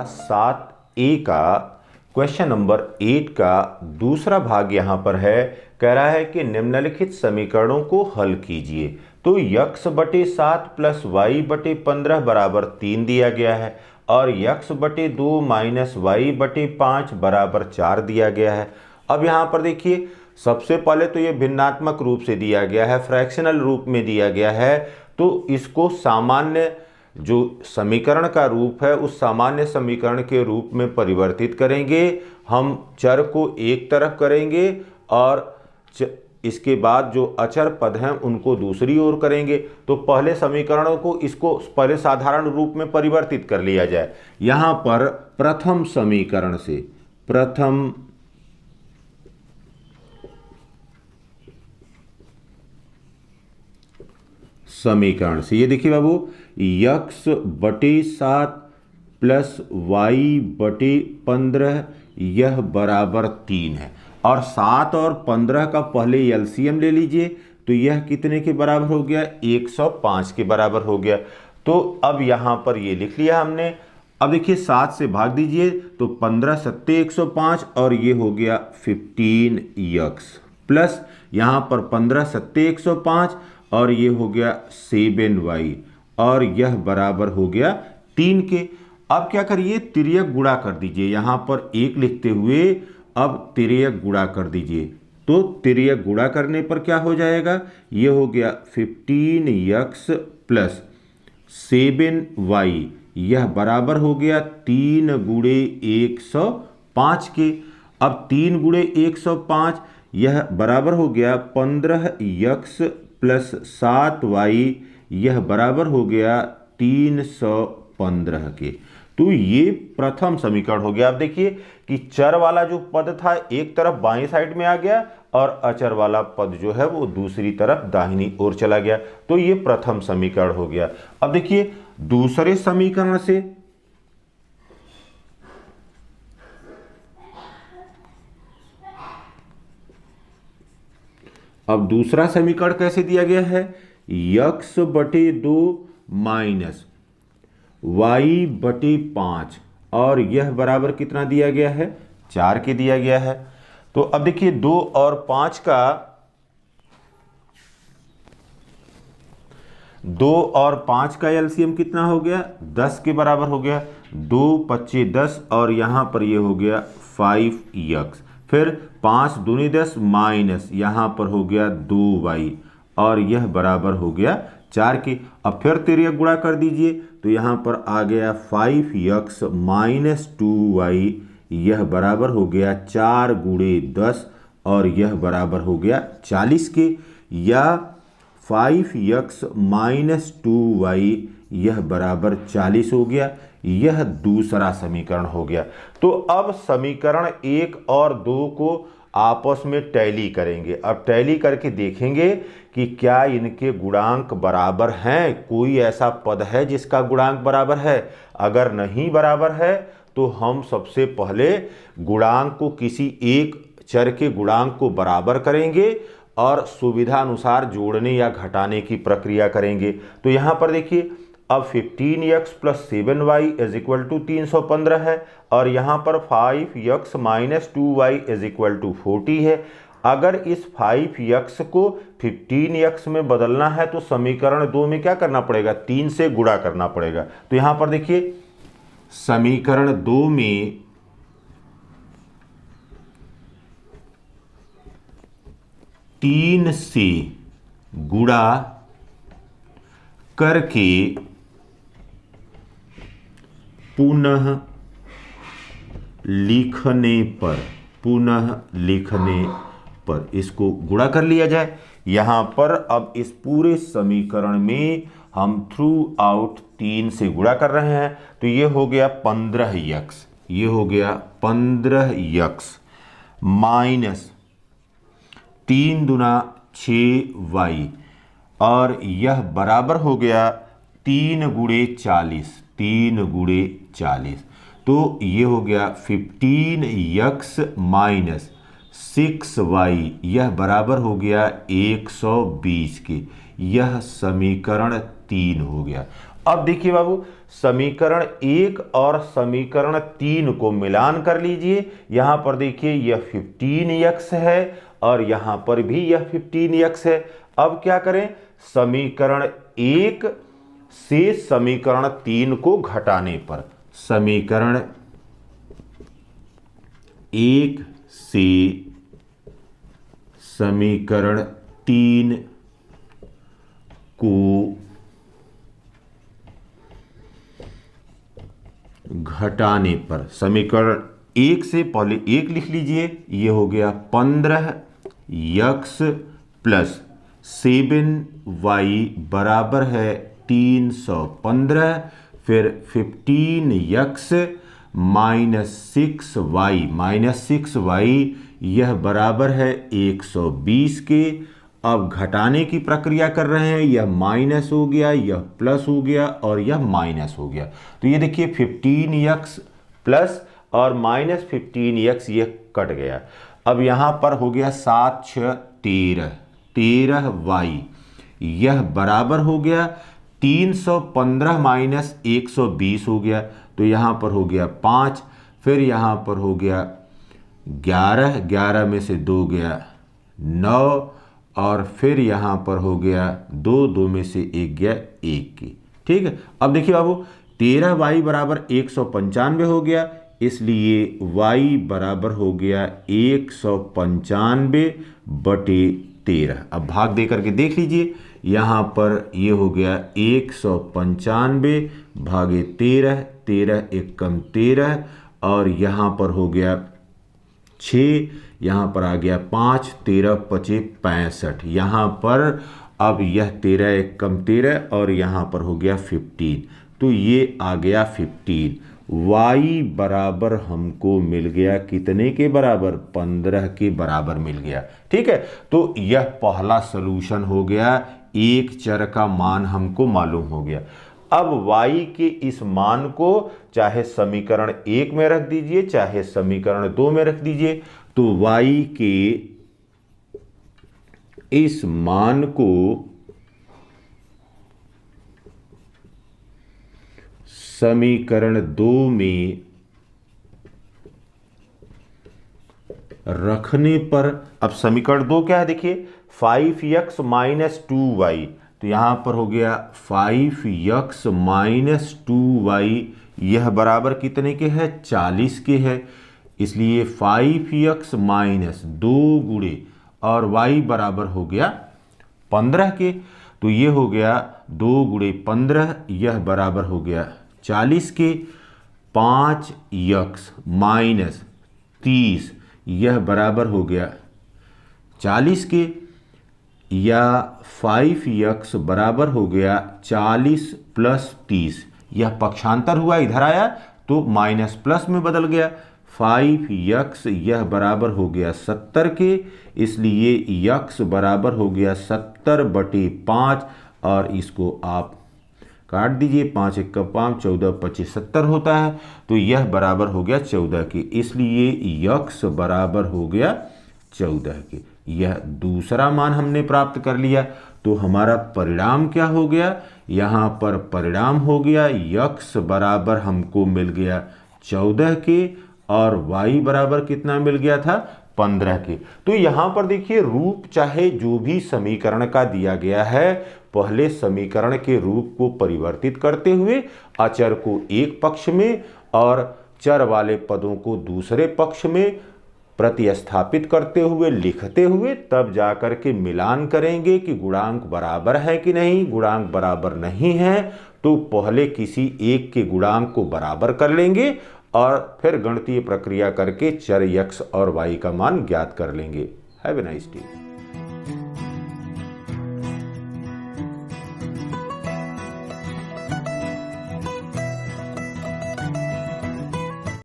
7A का question number 8 का दूसरा भाग यहाँ पर है। कह रहा है कि निम्नलिखित समीकरणों को हल कीजिए। तो x/7 प्लस y/15 बराबर 3 दिया गया है और x/2 माइनस y/5 बराबर 4 दिया गया है। अब यहाँ पर देखिए, सबसे पहले तो ये भिन्नात्मक रूप से दिया गया है, फ्रैक्शनल रूप में दिया गया है। तो इसको सामान्य जो समीकरण का रूप है उस सामान्य समीकरण के रूप में परिवर्तित करेंगे। हम चर को एक तरफ करेंगे और इसके बाद जो अचर पद हैं उनको दूसरी ओर करेंगे। तो पहले समीकरणों को इसको पहले साधारण रूप में परिवर्तित कर लिया जाए। यहाँ पर प्रथम समीकरण से, प्रथम समीकरण से ये देखिए बाबू, x/7 प्लस y/15 यह बराबर 3 है और 7 और 15 का पहले एलसीएम ले लीजिए। तो यह कितने के बराबर हो गया? 105 के बराबर हो गया। तो अब यहाँ पर ये लिख लिया हमने। अब देखिए 7 से भाग दीजिए तो 15 सत्ते 105 और ये हो गया 15x प्लस यहाँ पर 15 सत्ते 105 और ये हो गया 7y और यह बराबर हो गया 3 के। अब क्या करिए, तिर्यक गुणा कर दीजिए। यहाँ पर 1 लिखते हुए अब तिर्यक गुणा कर दीजिए। तो तिर्यक गुणा करने पर क्या हो जाएगा? ये हो गया 15x प्लस 7y यह बराबर हो गया 3 गुणे 105 के। अब 3 गुणे 105 यह बराबर हो गया 15x प्लस 7y यह बराबर हो गया 315 के। तो ये प्रथम समीकरण हो गया। अब देखिए कि चर वाला जो पद था एक तरफ बाईं साइड में आ गया और अचर वाला पद जो है वो दूसरी तरफ दाहिनी ओर चला गया। तो ये प्रथम समीकरण हो गया। अब देखिए दूसरे समीकरण से, अब दूसरा समीकरण कैसे दिया गया है? x/2 माइनस y/5 और यह बराबर कितना दिया गया है? 4 के दिया गया है। तो अब देखिए 2 और 5 का 2 और 5 का एलसीएम कितना हो गया? 10 के बराबर हो गया। 2 5 10 और यहाँ पर ये हो गया 5x। फिर 5 दूनी 10 माइनस यहाँ पर हो गया 2y और यह बराबर हो गया 4 के। अब फिर तिर्यक गुणा कर दीजिए तो यहाँ पर आ गया 5x माइनस 2y यह बराबर हो गया 4 गुणे 10 और यह बराबर हो गया 40 के। या 5x माइनस 2y यह बराबर 40 हो गया। यह दूसरा समीकरण हो गया। तो अब समीकरण 1 और 2 को आपस में टैली करेंगे। अब टैली करके देखेंगे कि क्या इनके गुणांक बराबर हैं। कोई ऐसा पद है जिसका गुणांक बराबर है? अगर नहीं बराबर है तो हम सबसे पहले गुणांक को, किसी एक चर के गुणांक को बराबर करेंगे और सुविधा अनुसार जोड़ने या घटाने की प्रक्रिया करेंगे। तो यहाँ पर देखिए अब 15x plus 7y is equal to 315 है और यहाँ पर 5x minus 2y is equal to 40 है। अगर इस 5x को 15x में बदलना है तो समीकरण 2 में क्या करना पड़ेगा? 3 से गुणा करना पड़ेगा। तो यहाँ पर देखिए समीकरण 2 में 3 से गुणा करके पुनः लिखने पर इसको गुणा कर लिया जाए। यहाँ पर अब इस पूरे समीकरण में हम थ्रू आउट 3 से गुणा कर रहे हैं। तो ये हो गया 15x, ये हो गया 15x माइनस 3 दूना 6y और यह बराबर हो गया 3 गुणे 40, 3 गुणे 40। तो ये हो गया 15x माइनस 6y यह बराबर हो गया 120 के। यह समीकरण 3 हो गया। अब देखिए बाबू, समीकरण 1 और समीकरण 3 को मिलान कर लीजिए। यहां पर देखिए यह 15x है और यहां पर भी यह 15x है। अब क्या करें, समीकरण 1 से समीकरण 3 को घटाने पर, समीकरण 1 से समीकरण 3 को घटाने पर, समीकरण 1 से पहले 1 लिख लीजिए, ये हो गया 15x प्लस 7y बराबर है 315, फिर 15x माइनस 6y यह बराबर है 120 के। अब घटाने की प्रक्रिया कर रहे हैं, यह माइनस हो गया, यह प्लस हो गया और यह माइनस हो गया। तो ये देखिए 15x प्लस और माइनस 15x ये कट गया। अब यहाँ पर हो गया 7 6 13, 13y यह बराबर हो गया 315 माइनस 120 हो गया। तो यहाँ पर हो गया 5, फिर यहाँ पर हो गया 11, 11 में से 2 गया 9 और फिर यहाँ पर हो गया 2, 2 में से 1 गया 1 की। ठीक है, अब देखिए बाबू 13y बराबर 195 हो गया, इसलिए y बराबर हो गया 195 बटे 13। अब भाग दे करके देख लीजिए, यहाँ पर ये हो गया 195 भागे 13, 13 एकम 13 और यहाँ पर हो गया 6, यहाँ पर आ गया 5, 13 पचे 65। यहाँ पर अब यह 13 एकम 13 और यहाँ पर हो गया 15, तो ये आ गया 15। y बराबर हमको मिल गया कितने के बराबर, 15 के बराबर मिल गया। ठीक है, तो यह पहला सलूशन हो गया, एक चर का मान हमको मालूम हो गया। अब y के इस मान को चाहे समीकरण 1 में रख दीजिए चाहे समीकरण 2 में रख दीजिए, तो y के इस मान को समीकरण 2 में रखने पर, अब समीकरण 2 क्या है देखिए, 5x माइनस 2y, तो यहां पर हो गया 5x माइनस 2y यह बराबर कितने के है, 40 के है। इसलिए 5x माइनस 2 गुणे और y बराबर हो गया 15 के, तो ये हो गया 2 गुणे 15 यह बराबर हो गया 40 के। 5x माइनस 30 यह बराबर हो गया 40 के, या 5x बराबर हो गया 40 प्लस 30, यह पक्षांतर हुआ, इधर आया तो माइनस प्लस में बदल गया। 5x यह बराबर हो गया 70 के, इसलिए x बराबर हो गया 70 बटे 5 और इसको आप काट दीजिए, 5 1 का 5, 14 25 70 होता है, तो यह बराबर हो गया 14 के, इसलिए x बराबर हो गया 14 के। यह दूसरा मान हमने प्राप्त कर लिया। तो हमारा परिणाम क्या हो गया, यहाँ पर परिणाम हो गया x बराबर हमको मिल गया 14 के और y बराबर कितना मिल गया था, 15 के। तो यहाँ पर देखिए रूप चाहे जो भी समीकरण का दिया गया है, पहले समीकरण के रूप को परिवर्तित करते हुए अचर को एक पक्ष में और चर वाले पदों को दूसरे पक्ष में प्रतिस्थापित करते हुए लिखते हुए तब जाकर के मिलान करेंगे कि गुणांक बराबर है कि नहीं। गुणांक बराबर नहीं है तो पहले किसी एक के गुणांक को बराबर कर लेंगे और फिर गणितीय प्रक्रिया करके चर x और y का मान ज्ञात कर लेंगे। Have a nice day.